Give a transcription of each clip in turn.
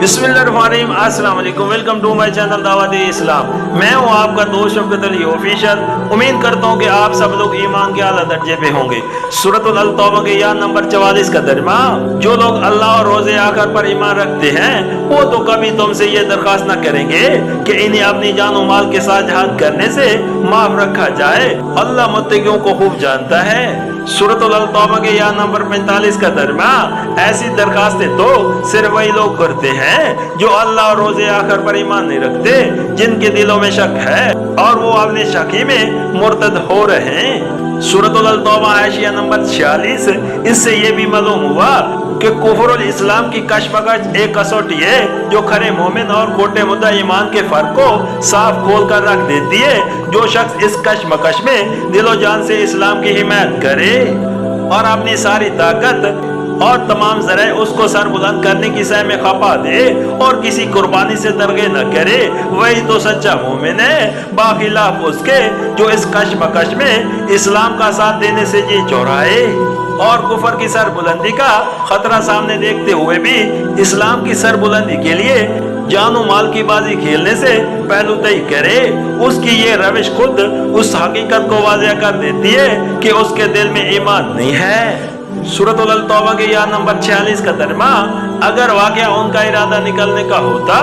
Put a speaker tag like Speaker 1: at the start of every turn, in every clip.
Speaker 1: बिस्मिल्लाहिर्रहमानिर्रहीम, अस्सलाम वालेकुम, वेलकम टू माय चैनल दावत इस्लाम। मैं हूं आपका दोस्त शौकत अली ऑफिशियल। उम्मीद करता हूं कि आप सब लोग ईमान के आला दर्जे पे होंगे। सूरतुल अल तौबा के या नंबर 44 का तर्जुमा, जो लोग अल्लाह और रोजे आखिर पर ईमान रखते हैं वो तो कभी तुमसे ये दरख्वास्त न करेंगे कि इन्हें अपनी जान और माल के साथ जहाद करने से माफ रखा जाए। अल्लाह मुत्तकियों को खूब जानता है। सूरतुल अल तौबा के या नंबर 45 का तर्जुमा, ऐसी दरखास्तें तो सिर्फ वही लोग करते हैं जो अल्लाह और रोजे आखिर पर ईमान नहीं रखते, जिनके दिलों में शक है और वो अपने शकी में मुर्तद हो रहे हैं। सूरतुल अल तौबा हाशिया नंबर 46, इससे ये भी मालूम हुआ कि कुफरुल इस्लाम की कशमकश एक कसौटी है जो खरे मोमिन और खोटे मुद्दा ईमान के फर्क को साफ खोल कर रख देती है। जो शख्स इस कशमकश में दिलो जान से इस्लाम की हिमायत करे और अपनी सारी ताकत और तमाम जराए उसको सर बुलंद करने की सह में खपा दे और किसी कुर्बानी से दरगे न करे, वही तो सच्चा मोमिन है, बाखिलाफ उसके जो इस कशमकश में इस्लाम का साथ देने से जी चौराहे और कुफर की सरबुलंदी का खतरा सामने देखते हुए भी इस्लाम की सरबुलंदी के लिए जानो माल की बाजी खेलने से पहलू तय करे। उसकी ये रविश खुद उस हकीकत को वाज़ेह कर देती है कि उसके दिल में ईमान नहीं है। सूरतुल अल तौबा के या नंबर 46 का तर्जुमा, अगर वाकया उनका इरादा निकलने का होता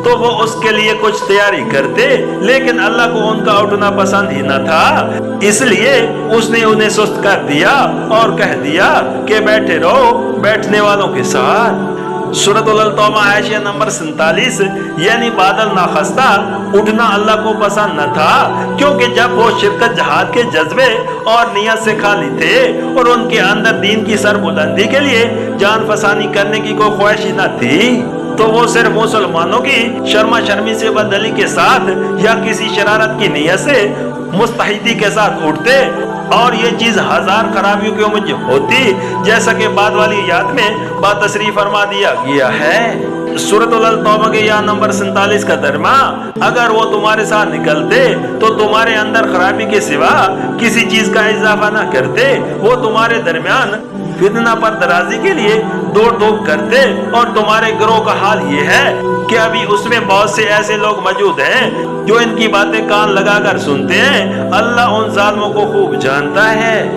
Speaker 1: तो वो उसके लिए कुछ तैयारी करते, लेकिन अल्लाह को उनका उठना पसंद ही न था, इसलिए उसने उन्हें सुस्त कर दिया और कह दिया कि बैठे रहो बैठने वालों के साथ। सूरतुल अल तौबा हाशिया नंबर 47, यानी बादल ना खस्ता, उठना अल्लाह को पसंद न था, क्योंकि जब वो शिरकत जहाद के जज्बे और नियत से खाली थे और उनके अंदर दीन की सरबुलंदी के लिए जान फसानी करने की कोई ख्वाहिश न थी, तो वो सिर्फ मुसलमानों की शर्मा शर्मी से बदली के साथ या किसी शरारत की नियत से मुस्तहिदी के साथ उठते और ये चीज हजार खराबियों की वजह होती, जैसा कि बाद वाली याद में बातसरी फरमा दिया गया है। सूरतुल अल तौबा के या नंबर 47 का तर्जुमा, अगर वो तुम्हारे साथ निकलते तो तुम्हारे अंदर खराबी के सिवा किसी चीज का इजाफा न करते, वो तुम्हारे दरमियान फितना पर दराजी के लिए दौड़ धूप करते और तुम्हारे गिरोह का हाल ये है कि अभी उसमें बहुत से ऐसे लोग मौजूद हैं जो इनकी बातें कान लगाकर सुनते हैं। अल्लाह उन जालिमों को खूब जानता है।